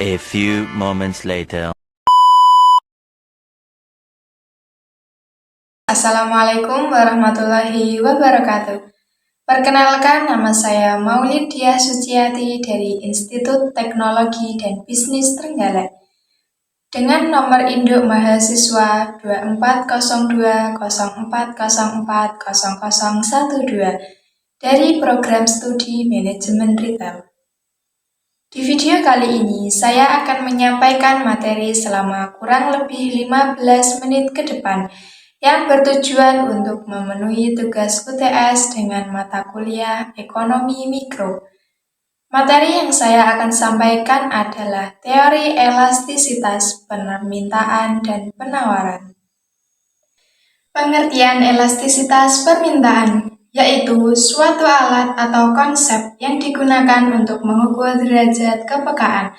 A few moments later. Assalamualaikum warahmatullahi wabarakatuh. Perkenalkan, nama saya Maulidia Suciati dari Institut Teknologi dan Bisnis Trenggalek dengan nomor induk mahasiswa 240204040012 dari program studi manajemen retail. Di video kali ini, saya akan menyampaikan materi selama kurang lebih 15 menit ke depan yang bertujuan untuk memenuhi tugas UTS dengan mata kuliah Ekonomi Mikro. Materi yang saya akan sampaikan adalah teori elastisitas permintaan dan penawaran. Pengertian elastisitas permintaan yaitu suatu alat atau konsep yang digunakan untuk mengukur derajat kepekaan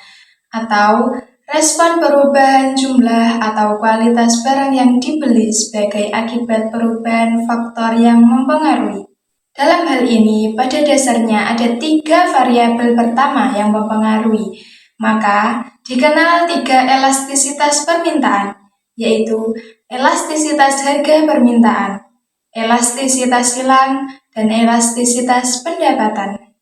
atau respon perubahan jumlah atau kualitas barang yang dibeli sebagai akibat perubahan faktor yang mempengaruhi. Dalam hal ini, pada dasarnya ada 3 variabel pertama yang mempengaruhi, maka dikenal 3 elastisitas permintaan, yaitu elastisitas harga permintaan, elastisitas silang, dan elastisitas pendapatan.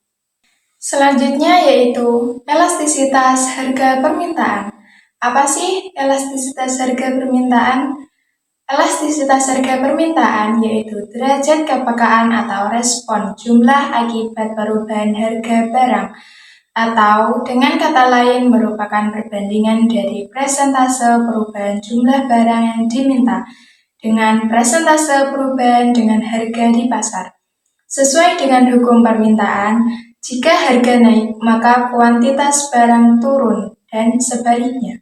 Selanjutnya yaitu elastisitas harga permintaan. Apa sih elastisitas harga permintaan? Elastisitas harga permintaan yaitu derajat kepekaan atau respon jumlah akibat perubahan harga barang, atau dengan kata lain merupakan perbandingan dari presentase perubahan jumlah barang yang diminta dengan presentase perubahan dengan harga di pasar. Sesuai dengan hukum permintaan, jika harga naik, maka kuantitas barang turun dan sebaliknya.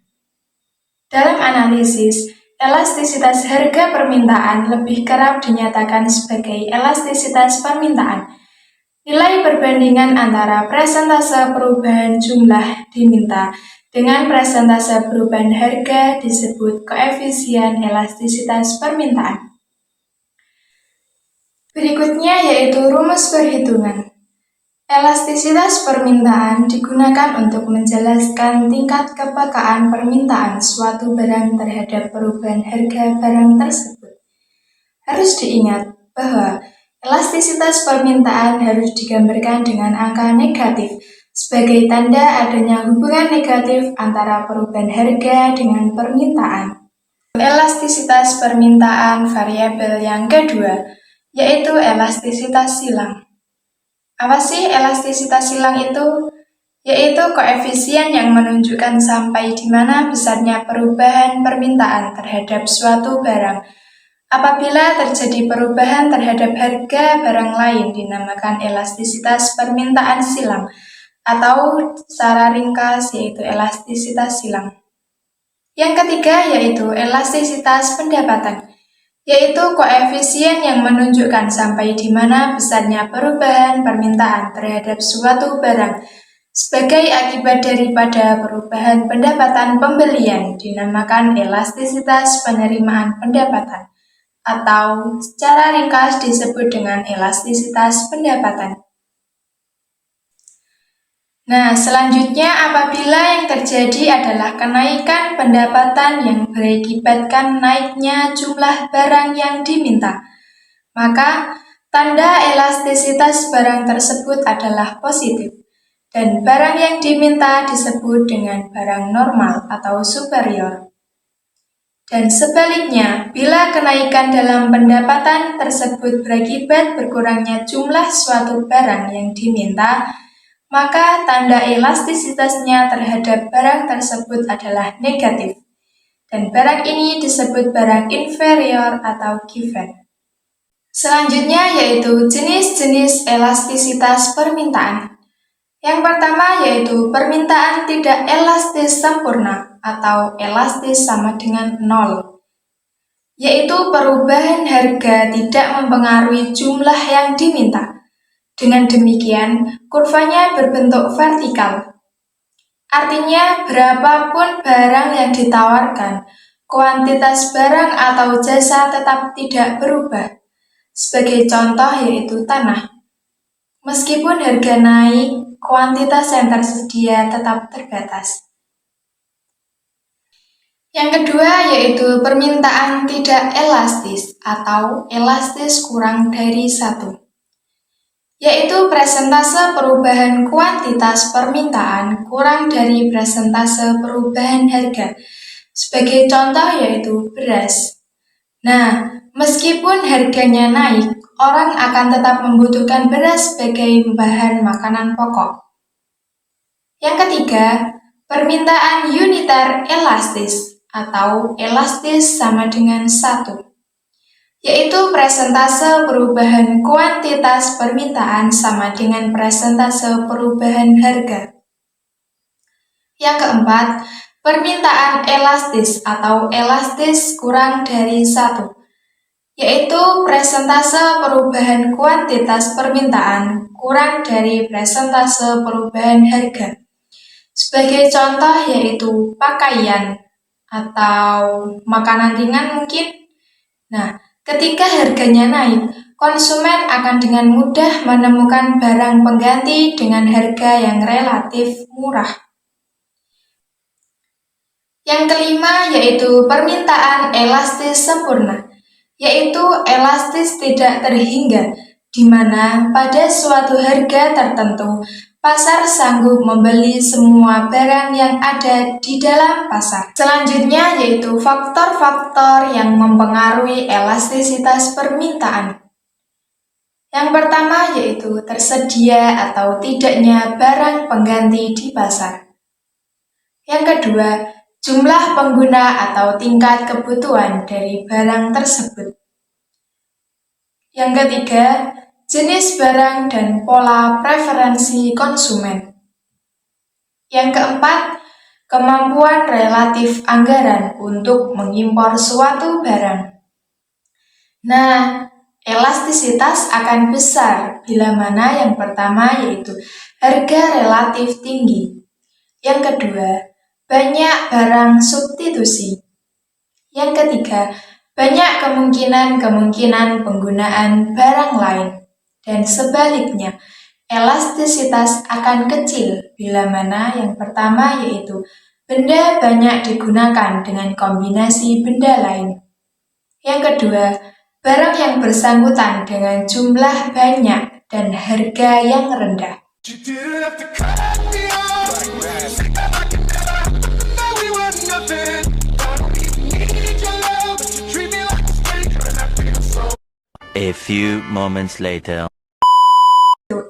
Dalam analisis, elastisitas harga permintaan lebih kerap dinyatakan sebagai elastisitas permintaan. Nilai perbandingan antara presentase perubahan jumlah diminta dengan presentase perubahan harga disebut koefisien elastisitas permintaan. Berikutnya yaitu rumus perhitungan. Elastisitas permintaan digunakan untuk menjelaskan tingkat kepekaan permintaan suatu barang terhadap perubahan harga barang tersebut. Harus diingat bahwa elastisitas permintaan harus digambarkan dengan angka negatif sebagai tanda adanya hubungan negatif antara perubahan harga dengan permintaan. Elastisitas permintaan variabel yang kedua, yaitu elastisitas silang. Apa sih elastisitas silang itu? Yaitu koefisien yang menunjukkan sampai di mana besarnya perubahan permintaan terhadap suatu barang. Apabila terjadi perubahan terhadap harga barang lain dinamakan elastisitas permintaan silang, atau secara ringkas yaitu elastisitas silang. Yang ketiga yaitu elastisitas pendapatan, yaitu koefisien yang menunjukkan sampai di mana besarnya perubahan permintaan terhadap suatu barang sebagai akibat daripada perubahan pendapatan pembelian dinamakan elastisitas penerimaan pendapatan, atau secara ringkas disebut dengan elastisitas pendapatan. Nah, selanjutnya apabila yang terjadi adalah kenaikan pendapatan yang berakibatkan naiknya jumlah barang yang diminta, maka tanda elastisitas barang tersebut adalah positif, dan barang yang diminta disebut dengan barang normal atau superior. Dan sebaliknya, bila kenaikan dalam pendapatan tersebut berakibat berkurangnya jumlah suatu barang yang diminta, maka tanda elastisitasnya terhadap barang tersebut adalah negatif, dan barang ini disebut barang inferior atau given. Selanjutnya yaitu jenis-jenis elastisitas permintaan. Yang pertama yaitu permintaan tidak elastis sempurna atau elastis sama dengan 0, yaitu perubahan harga tidak mempengaruhi jumlah yang diminta. Dengan demikian, kurvanya berbentuk vertikal. Artinya, berapapun barang yang ditawarkan, kuantitas barang atau jasa tetap tidak berubah. Sebagai contoh yaitu tanah. Meskipun harga naik, kuantitas yang tersedia tetap terbatas. Yang kedua yaitu permintaan tidak elastis atau elastis kurang dari 1, yaitu presentase perubahan kuantitas permintaan kurang dari presentase perubahan harga. Sebagai contoh yaitu beras. Nah, meskipun harganya naik, orang akan tetap membutuhkan beras sebagai bahan makanan pokok. Yang ketiga, permintaan uniter elastis atau elastis sama dengan 1, yaitu presentase perubahan kuantitas permintaan sama dengan presentase perubahan harga. Yang keempat, permintaan elastis atau elastis kurang dari 1, yaitu presentase perubahan kuantitas permintaan kurang dari presentase perubahan harga. Sebagai contoh yaitu pakaian atau makanan ringan mungkin. Nah, ketika harganya naik, konsumen akan dengan mudah menemukan barang pengganti dengan harga yang relatif murah. Yang kelima yaitu permintaan elastis sempurna, yaitu elastis tidak terhingga, di mana pada suatu harga tertentu, pasar sanggup membeli semua barang yang ada di dalam pasar. Selanjutnya yaitu faktor-faktor yang mempengaruhi elastisitas permintaan. Yang pertama yaitu tersedia atau tidaknya barang pengganti di pasar. Yang kedua, jumlah pengguna atau tingkat kebutuhan dari barang tersebut. Yang ketiga, jenis barang dan pola preferensi konsumen. Yang keempat, kemampuan relatif anggaran untuk mengimpor suatu barang. Nah, elastisitas akan besar bila mana yang pertama yaitu harga relatif tinggi. Yang kedua, banyak barang substitusi. Yang ketiga, banyak kemungkinan penggunaan barang lain. Dan sebaliknya, elastisitas akan kecil bila mana yang pertama yaitu benda banyak digunakan dengan kombinasi benda lain. Yang kedua, barang yang bersangkutan dengan jumlah banyak dan harga yang rendah. A few moments later.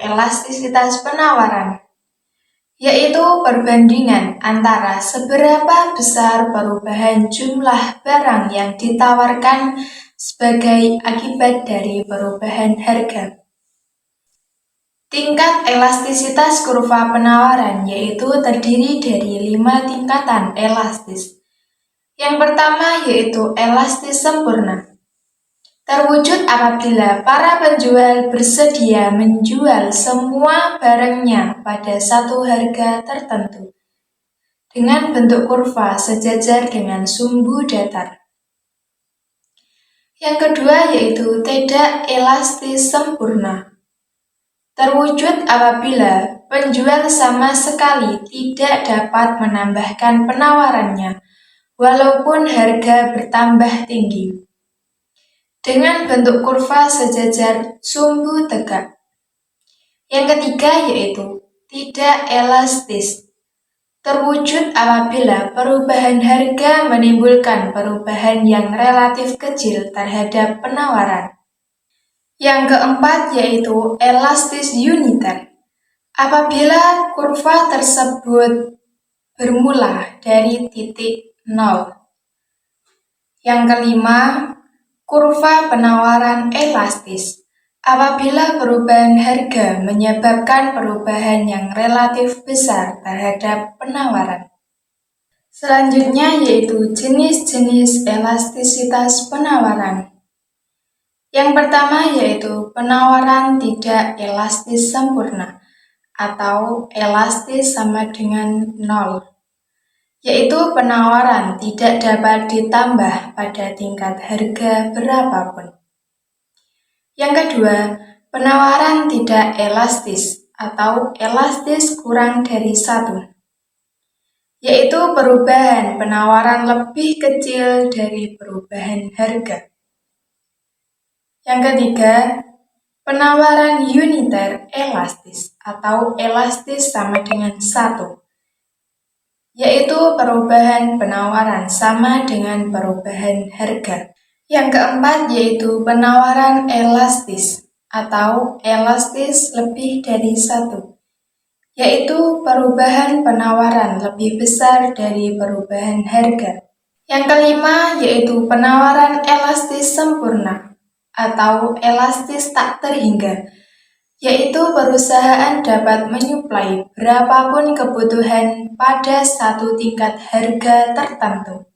Elastisitas penawaran, yaitu perbandingan antara seberapa besar perubahan jumlah barang yang ditawarkan sebagai akibat dari perubahan harga. Tingkat elastisitas kurva penawaran yaitu terdiri dari 5 tingkatan elastis. Yang pertama yaitu elastis sempurna. Terwujud apabila para penjual bersedia menjual semua barangnya pada satu harga tertentu dengan bentuk kurva sejajar dengan sumbu datar. Yang kedua yaitu tidak elastis sempurna. Terwujud apabila penjual sama sekali tidak dapat menambahkan penawarannya walaupun harga bertambah tinggi, dengan bentuk kurva sejajar sumbu tegak. Yang ketiga yaitu tidak elastis. Terwujud apabila perubahan harga menimbulkan perubahan yang relatif kecil terhadap penawaran. Yang keempat yaitu elastis uniter. Apabila kurva tersebut bermula dari titik 0. Yang kelima, kurva penawaran elastis. Apabila perubahan harga menyebabkan perubahan yang relatif besar terhadap penawaran. Selanjutnya yaitu jenis-jenis elastisitas penawaran. Yang pertama yaitu penawaran tidak elastis sempurna atau elastis sama dengan 0. Yaitu penawaran tidak dapat ditambah pada tingkat harga berapapun. Yang kedua, penawaran tidak elastis atau elastis kurang dari 1. yaitu perubahan penawaran lebih kecil dari perubahan harga. Yang ketiga, penawaran uniter elastis atau elastis sama dengan 1, yaitu perubahan penawaran sama dengan perubahan harga. Yang keempat yaitu penawaran elastis atau elastis lebih dari 1, yaitu perubahan penawaran lebih besar dari perubahan harga. Yang kelima yaitu penawaran elastis sempurna atau elastis tak terhingga, yaitu perusahaan dapat menyuplai berapapun kebutuhan pada satu tingkat harga tertentu.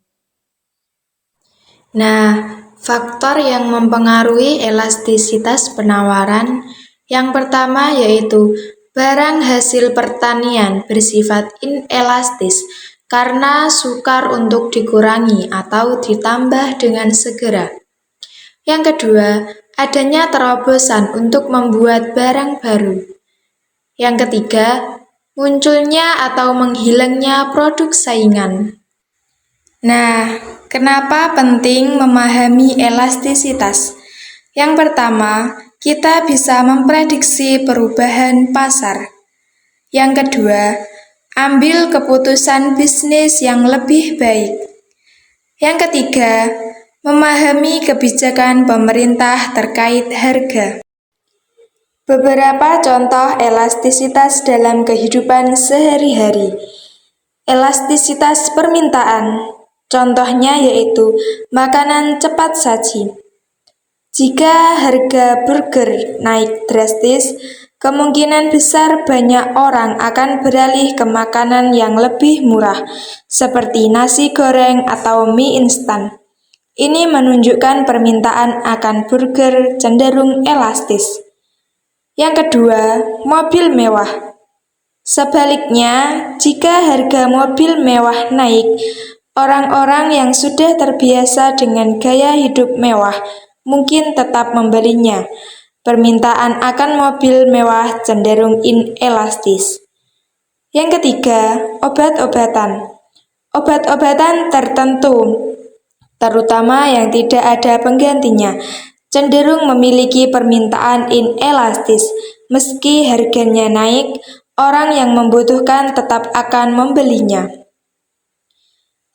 Nah, faktor yang mempengaruhi elastisitas penawaran yang pertama yaitu barang hasil pertanian bersifat inelastis karena sukar untuk dikurangi atau ditambah dengan segera. Yang kedua, adanya terobosan untuk membuat barang baru. Yang ketiga, munculnya atau menghilangnya produk saingan. Nah, kenapa penting memahami elastisitas? Yang pertama, kita bisa memprediksi perubahan pasar. Yang kedua, ambil keputusan bisnis yang lebih baik. Yang ketiga, memahami kebijakan pemerintah terkait harga. Beberapa contoh elastisitas dalam kehidupan sehari-hari. Elastisitas permintaan, contohnya yaitu makanan cepat saji. Jika harga burger naik drastis, kemungkinan besar banyak orang akan beralih ke makanan yang lebih murah, seperti nasi goreng atau mie instan. Ini menunjukkan permintaan akan burger cenderung elastis. Yang kedua, mobil mewah. Sebaliknya, jika harga mobil mewah naik, orang-orang yang sudah terbiasa dengan gaya hidup mewah mungkin tetap membelinya. Permintaan akan mobil mewah cenderung inelastis. Yang ketiga, obat-obatan. Obat-obatan tertentu, terutama yang tidak ada penggantinya, cenderung memiliki permintaan inelastis. Meski harganya naik, orang yang membutuhkan tetap akan membelinya.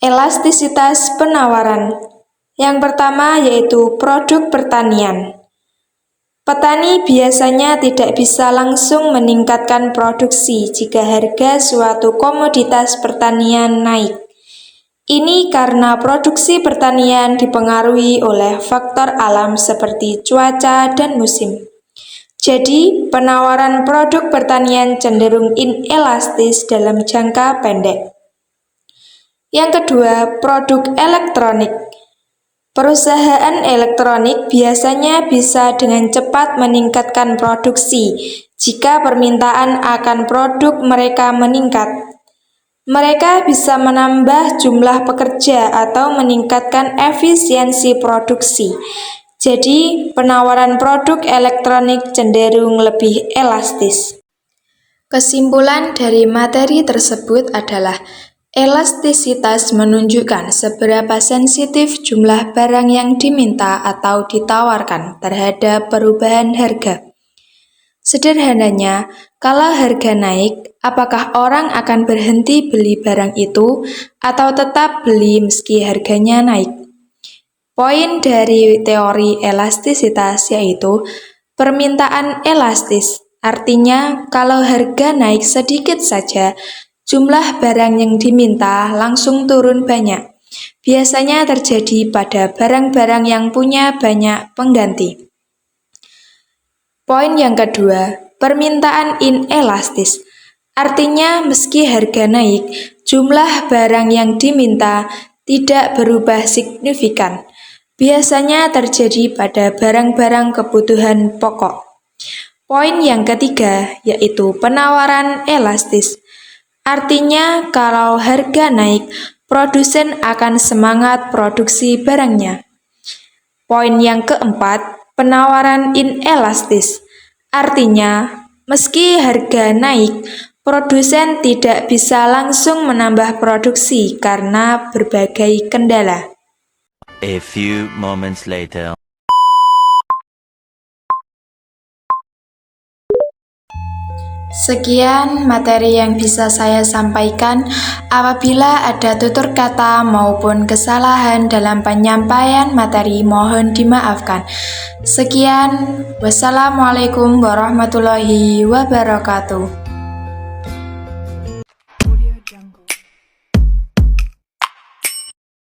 Elastisitas penawaran. Yang pertama yaitu produk pertanian. Petani biasanya tidak bisa langsung meningkatkan produksi jika harga suatu komoditas pertanian naik. Ini karena produksi pertanian dipengaruhi oleh faktor alam seperti cuaca dan musim. Jadi, penawaran produk pertanian cenderung inelastis dalam jangka pendek. Yang kedua, produk elektronik. Perusahaan elektronik biasanya bisa dengan cepat meningkatkan produksi jika permintaan akan produk mereka meningkat. Mereka bisa menambah jumlah pekerja atau meningkatkan efisiensi produksi. Jadi, penawaran produk elektronik cenderung lebih elastis. Kesimpulan dari materi tersebut adalah elastisitas menunjukkan seberapa sensitif jumlah barang yang diminta atau ditawarkan terhadap perubahan harga. Sederhananya, kalau harga naik, apakah orang akan berhenti beli barang itu atau tetap beli meski harganya naik? Poin dari teori elastisitas yaitu permintaan elastis. Artinya, kalau harga naik sedikit saja, jumlah barang yang diminta langsung turun banyak. Biasanya terjadi pada barang-barang yang punya banyak pengganti. Poin yang kedua, permintaan inelastis. Artinya meski harga naik, jumlah barang yang diminta tidak berubah signifikan. Biasanya terjadi pada barang-barang kebutuhan pokok. Poin yang ketiga yaitu penawaran elastis. Artinya kalau harga naik, produsen akan semangat produksi barangnya. Poin yang keempat, penawaran inelastis. Artinya, meski harga naik, Produsen tidak bisa langsung menambah produksi karena berbagai kendala. A few moments later. Sekian materi yang bisa saya sampaikan. Apabila ada tutur kata maupun kesalahan dalam penyampaian materi, mohon dimaafkan. Sekian, wassalamualaikum warahmatullahi wabarakatuh.